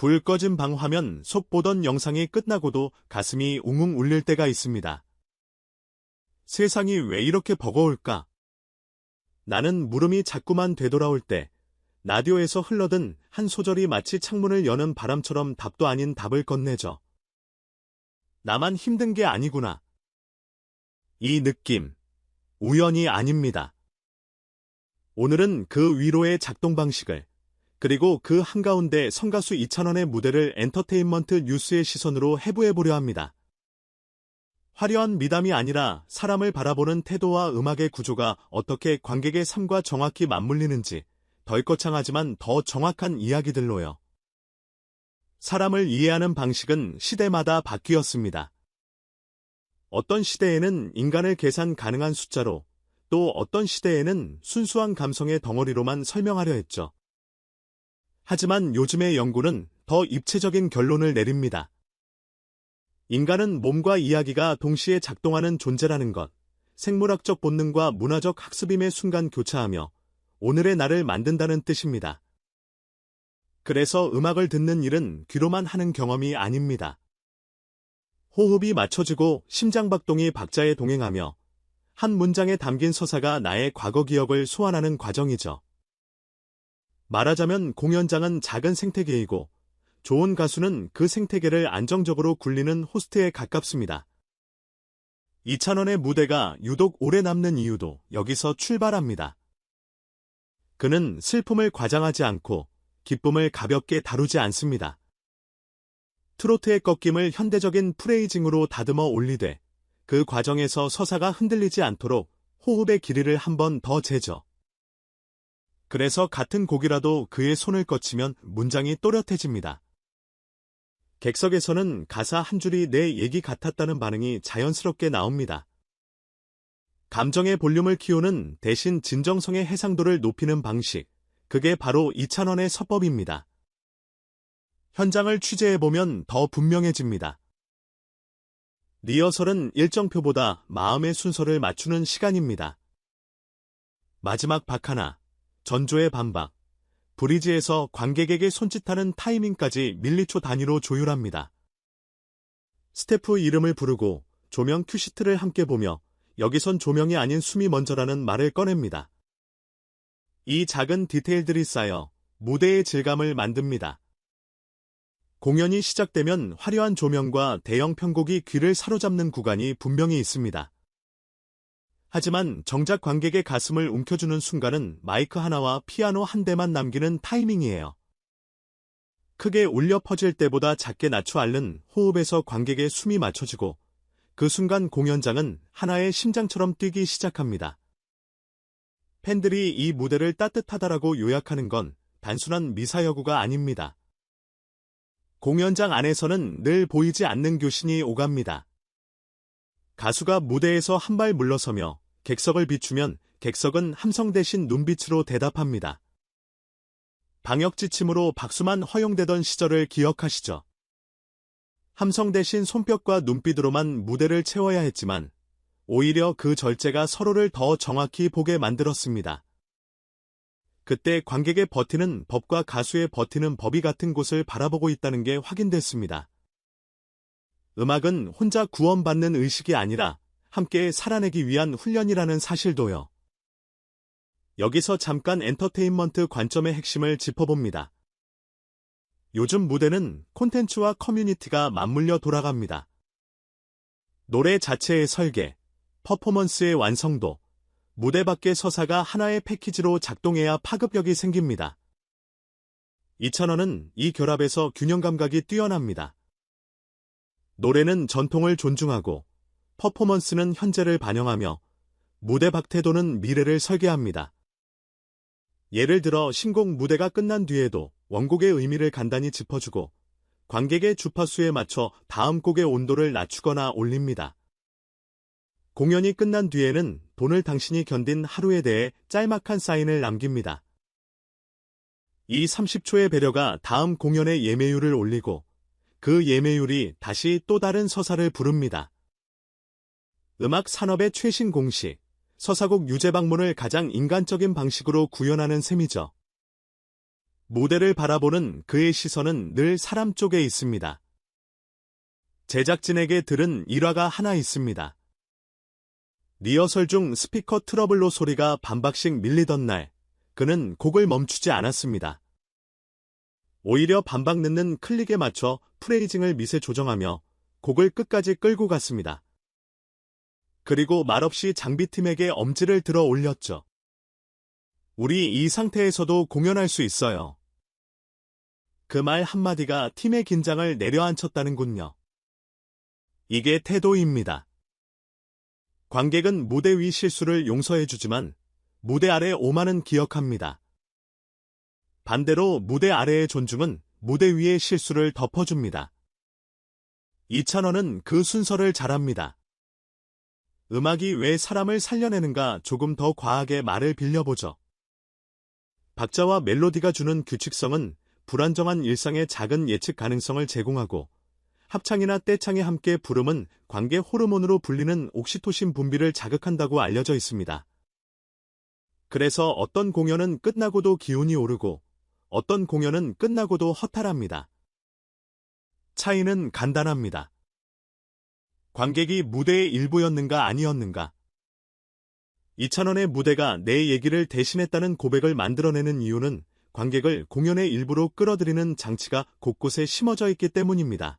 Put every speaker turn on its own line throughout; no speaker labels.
불 꺼진 방 화면 속 보던 영상이 끝나고도 가슴이 웅웅 울릴 때가 있습니다. 세상이 왜 이렇게 버거울까? 나는 물음이 자꾸만 되돌아올 때 라디오에서 흘러든 한 소절이 마치 창문을 여는 바람처럼 답도 아닌 답을 건네죠. 나만 힘든 게 아니구나. 이 느낌, 우연이 아닙니다. 오늘은 그 위로의 작동 방식을, 그리고 그 한가운데 성가수 이찬원의 무대를 엔터테인먼트 뉴스의 시선으로 해부해보려 합니다. 화려한 미담이 아니라 사람을 바라보는 태도와 음악의 구조가 어떻게 관객의 삶과 정확히 맞물리는지 덜 거창하지만 더 정확한 이야기들로요. 사람을 이해하는 방식은 시대마다 바뀌었습니다. 어떤 시대에는 인간을 계산 가능한 숫자로, 또 어떤 시대에는 순수한 감성의 덩어리로만 설명하려 했죠. 하지만 요즘의 연구는 더 입체적인 결론을 내립니다. 인간은 몸과 이야기가 동시에 작동하는 존재라는 것, 생물학적 본능과 문화적 학습임의 순간 교차하며 오늘의 나를 만든다는 뜻입니다. 그래서 음악을 듣는 일은 귀로만 하는 경험이 아닙니다. 호흡이 맞춰지고 심장박동이 박자에 동행하며 한 문장에 담긴 서사가 나의 과거 기억을 소환하는 과정이죠. 말하자면 공연장은 작은 생태계이고 좋은 가수는 그 생태계를 안정적으로 굴리는 호스트에 가깝습니다. 이찬원의 무대가 유독 오래 남는 이유도 여기서 출발합니다. 그는 슬픔을 과장하지 않고 기쁨을 가볍게 다루지 않습니다. 트로트의 꺾임을 현대적인 프레이징으로 다듬어 올리되 그 과정에서 서사가 흔들리지 않도록 호흡의 길이를 한 번 더 재죠. 그래서 같은 곡이라도 그의 손을 거치면 문장이 또렷해집니다. 객석에서는 가사 한 줄이 내 얘기 같았다는 반응이 자연스럽게 나옵니다. 감정의 볼륨을 키우는 대신 진정성의 해상도를 높이는 방식, 그게 바로 이찬원의 서법입니다. 현장을 취재해보면 더 분명해집니다. 리허설은 일정표보다 마음의 순서를 맞추는 시간입니다. 마지막 박하나, 전조의 반박, 브리지에서 관객에게 손짓하는 타이밍까지 밀리초 단위로 조율합니다. 스태프 이름을 부르고 조명 큐시트를 함께 보며 여기선 조명이 아닌 숨이 먼저라는 말을 꺼냅니다. 이 작은 디테일들이 쌓여 무대의 질감을 만듭니다. 공연이 시작되면 화려한 조명과 대형 편곡이 귀를 사로잡는 구간이 분명히 있습니다. 하지만 정작 관객의 가슴을 움켜주는 순간은 마이크 하나와 피아노 한 대만 남기는 타이밍이에요. 크게 울려 퍼질 때보다 작게 낮춰 앓는 호흡에서 관객의 숨이 맞춰지고 그 순간 공연장은 하나의 심장처럼 뛰기 시작합니다. 팬들이 이 무대를 따뜻하다라고 요약하는 건 단순한 미사여구가 아닙니다. 공연장 안에서는 늘 보이지 않는 교신이 오갑니다. 가수가 무대에서 한 발 물러서며 객석을 비추면 객석은 함성 대신 눈빛으로 대답합니다. 방역 지침으로 박수만 허용되던 시절을 기억하시죠? 함성 대신 손뼉과 눈빛으로만 무대를 채워야 했지만 오히려 그 절제가 서로를 더 정확히 보게 만들었습니다. 그때 관객의 버티는 법과 가수의 버티는 법이 같은 곳을 바라보고 있다는 게 확인됐습니다. 음악은 혼자 구원받는 의식이 아니라 함께 살아내기 위한 훈련이라는 사실도요. 여기서 잠깐 엔터테인먼트 관점의 핵심을 짚어봅니다. 요즘 무대는 콘텐츠와 커뮤니티가 맞물려 돌아갑니다. 노래 자체의 설계, 퍼포먼스의 완성도, 무대 밖의 서사가 하나의 패키지로 작동해야 파급력이 생깁니다. 이찬원은 이 결합에서 균형 감각이 뛰어납니다. 노래는 전통을 존중하고 퍼포먼스는 현재를 반영하며 무대 밖 태도는 미래를 설계합니다. 예를 들어 신곡 무대가 끝난 뒤에도 원곡의 의미를 간단히 짚어주고 관객의 주파수에 맞춰 다음 곡의 온도를 낮추거나 올립니다. 공연이 끝난 뒤에는 오늘 당신이 견딘 하루에 대해 짤막한 사인을 남깁니다. 이 30초의 배려가 다음 공연의 예매율을 올리고 그 예매율이 다시 또 다른 서사를 부릅니다. 음악 산업의 최신 공식, 서사곡 유죄 방문을 가장 인간적인 방식으로 구현하는 셈이죠. 무대를 바라보는 그의 시선은 늘 사람 쪽에 있습니다. 제작진에게 들은 일화가 하나 있습니다. 리허설 중 스피커 트러블로 소리가 반박씩 밀리던 날, 그는 곡을 멈추지 않았습니다. 오히려 반박 늦는 클릭에 맞춰 프레이징을 미세 조정하며 곡을 끝까지 끌고 갔습니다. 그리고 말없이 장비팀에게 엄지를 들어 올렸죠. 우리 이 상태에서도 공연할 수 있어요. 그 말 한마디가 팀의 긴장을 내려앉혔다는군요. 이게 태도입니다. 관객은 무대 위 실수를 용서해주지만 무대 아래 오만은 기억합니다. 반대로 무대 아래의 존중은 무대 위의 실수를 덮어줍니다. 이찬원은 그 순서를 잘합니다. 음악이 왜 사람을 살려내는가 조금 더 과하게 말을 빌려보죠. 박자와 멜로디가 주는 규칙성은 불안정한 일상의 작은 예측 가능성을 제공하고 합창이나 떼창이 함께 부름은 관계 호르몬으로 불리는 옥시토신 분비를 자극한다고 알려져 있습니다. 그래서 어떤 공연은 끝나고도 기운이 오르고 어떤 공연은 끝나고도 허탈합니다. 차이는 간단합니다. 관객이 무대의 일부였는가 아니었는가. 이찬원의 무대가 내 얘기를 대신했다는 고백을 만들어내는 이유는 관객을 공연의 일부로 끌어들이는 장치가 곳곳에 심어져 있기 때문입니다.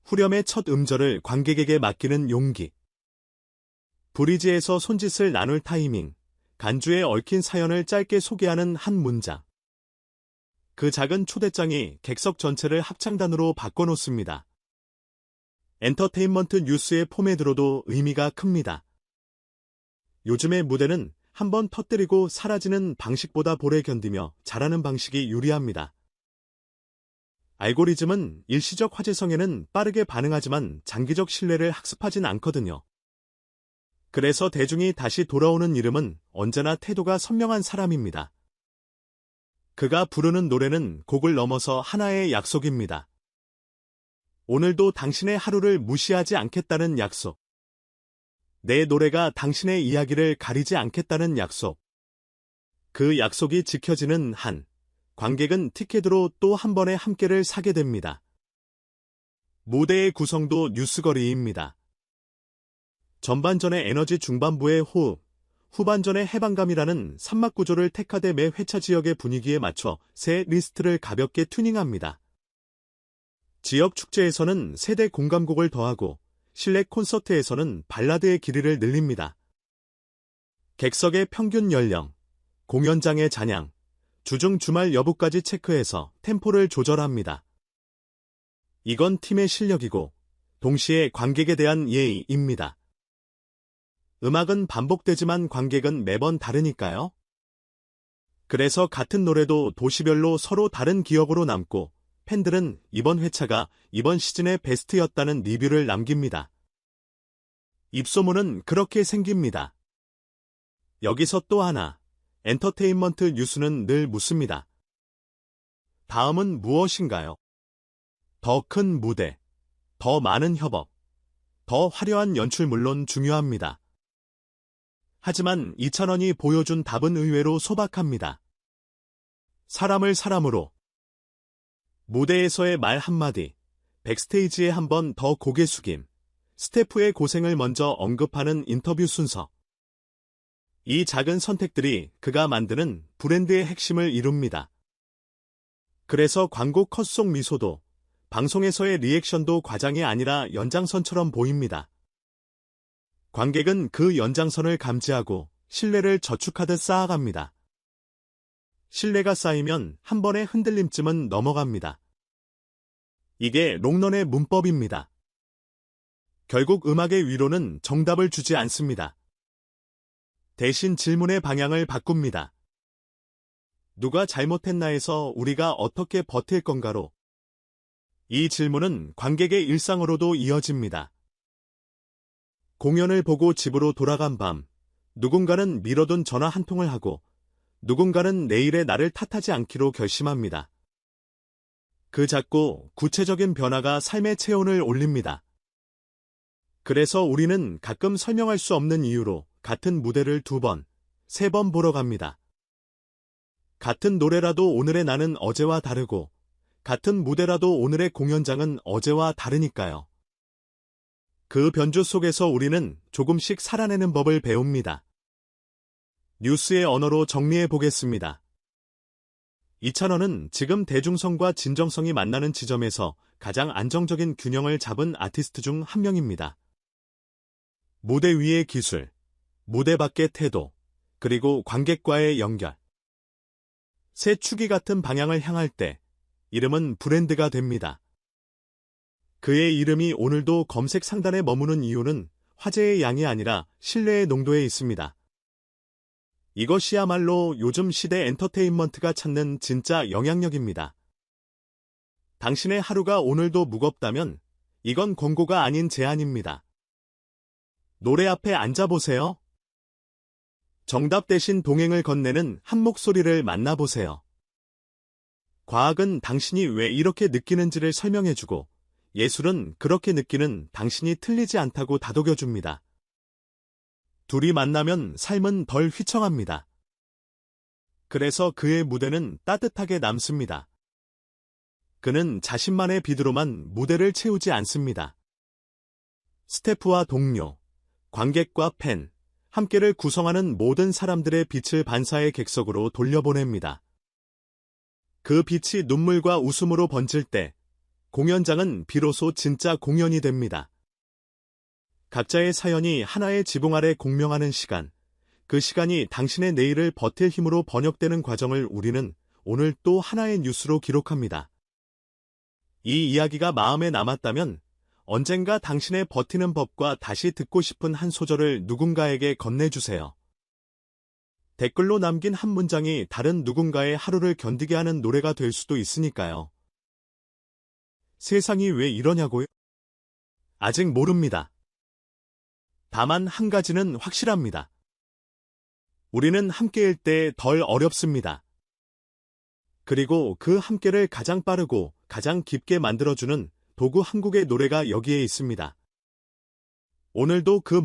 후렴의 첫 음절을 관객에게 맡기는 용기. 브리지에서 손짓을 나눌 타이밍. 간주에 얽힌 사연을 짧게 소개하는 한 문장. 그 작은 초대장이 객석 전체를 합창단으로 바꿔놓습니다. 엔터테인먼트 뉴스의 폼에 들어도 의미가 큽니다. 요즘의 무대는 한번 터뜨리고 사라지는 방식보다 오래 견디며 잘하는 방식이 유리합니다. 알고리즘은 일시적 화제성에는 빠르게 반응하지만 장기적 신뢰를 학습하진 않거든요. 그래서 대중이 다시 돌아오는 이름은 언제나 태도가 선명한 사람입니다. 그가 부르는 노래는 곡을 넘어서 하나의 약속입니다. 오늘도 당신의 하루를 무시하지 않겠다는 약속. 내 노래가 당신의 이야기를 가리지 않겠다는 약속. 그 약속이 지켜지는 한, 관객은 티켓으로 또 한 번의 함께를 사게 됩니다. 무대의 구성도 뉴스거리입니다. 전반전의 에너지 중반부의 호흡, 후반전의 해방감이라는 산막 구조를 택하되 매 회차 지역의 분위기에 맞춰 새 리스트를 가볍게 튜닝합니다. 지역 축제에서는 세대 공감곡을 더하고 실내 콘서트에서는 발라드의 길이를 늘립니다. 객석의 평균 연령, 공연장의 잔향, 주중 주말 여부까지 체크해서 템포를 조절합니다. 이건 팀의 실력이고 동시에 관객에 대한 예의입니다. 음악은 반복되지만 관객은 매번 다르니까요. 그래서 같은 노래도 도시별로 서로 다른 기억으로 남고 팬들은 이번 회차가 이번 시즌의 베스트였다는 리뷰를 남깁니다. 입소문은 그렇게 생깁니다. 여기서 또 하나, 엔터테인먼트 뉴스는 늘 묻습니다. 다음은 무엇인가요? 더 큰 무대, 더 많은 협업, 더 화려한 연출 물론 중요합니다. 하지만 이찬원이 보여준 답은 의외로 소박합니다. 사람을 사람으로. 무대에서의 말 한마디, 백스테이지에 한 번 더 고개 숙임, 스태프의 고생을 먼저 언급하는 인터뷰 순서. 이 작은 선택들이 그가 만드는 브랜드의 핵심을 이룹니다. 그래서 광고 컷 속 미소도, 방송에서의 리액션도 과장이 아니라 연장선처럼 보입니다. 관객은 그 연장선을 감지하고 신뢰를 저축하듯 쌓아갑니다. 신뢰가 쌓이면 한 번의 흔들림쯤은 넘어갑니다. 이게 롱런의 문법입니다. 결국 음악의 위로는 정답을 주지 않습니다. 대신 질문의 방향을 바꿉니다. 누가 잘못했나에서 우리가 어떻게 버틸 건가로. 이 질문은 관객의 일상으로도 이어집니다. 공연을 보고 집으로 돌아간 밤, 누군가는 미뤄둔 전화 한 통을 하고 누군가는 내일의 나를 탓하지 않기로 결심합니다. 그 작고 구체적인 변화가 삶의 체온을 올립니다. 그래서 우리는 가끔 설명할 수 없는 이유로 같은 무대를 2번, 3번 보러 갑니다. 같은 노래라도 오늘의 나는 어제와 다르고, 같은 무대라도 오늘의 공연장은 어제와 다르니까요. 그 변주 속에서 우리는 조금씩 살아내는 법을 배웁니다. 뉴스의 언어로 정리해 보겠습니다. 이찬원은 지금 대중성과 진정성이 만나는 지점에서 가장 안정적인 균형을 잡은 아티스트 중 한 명입니다. 무대 위의 기술, 무대 밖의 태도, 그리고 관객과의 연결. 새 축이 같은 방향을 향할 때 이름은 브랜드가 됩니다. 그의 이름이 오늘도 검색 상단에 머무는 이유는 화제의 양이 아니라 신뢰의 농도에 있습니다. 이것이야말로 요즘 시대 엔터테인먼트가 찾는 진짜 영향력입니다. 당신의 하루가 오늘도 무겁다면 이건 권고가 아닌 제안입니다. 노래 앞에 앉아보세요. 정답 대신 동행을 건네는 한 목소리를 만나보세요. 과학은 당신이 왜 이렇게 느끼는지를 설명해주고, 예술은 그렇게 느끼는 당신이 틀리지 않다고 다독여줍니다. 둘이 만나면 삶은 덜 휘청합니다. 그래서 그의 무대는 따뜻하게 남습니다. 그는 자신만의 비드로만 무대를 채우지 않습니다. 스태프와 동료, 관객과 팬, 함께를 구성하는 모든 사람들의 빛을 반사의 객석으로 돌려보냅니다. 그 빛이 눈물과 웃음으로 번질 때 공연장은 비로소 진짜 공연이 됩니다. 각자의 사연이 하나의 지붕 아래 공명하는 시간, 그 시간이 당신의 내일을 버틸 힘으로 번역되는 과정을 우리는 오늘 또 하나의 뉴스로 기록합니다. 이 이야기가 마음에 남았다면 언젠가 당신의 버티는 법과 다시 듣고 싶은 한 소절을 누군가에게 건네주세요. 댓글로 남긴 한 문장이 다른 누군가의 하루를 견디게 하는 노래가 될 수도 있으니까요. 세상이 왜 이러냐고요? 아직 모릅니다. 다만 한 가지는 확실합니다. 우리는 함께일 때 덜 어렵습니다. 그리고 그 함께를 가장 빠르고 가장 깊게 만들어주는 도구 한국의 노래가 여기에 있습니다. 오늘도 그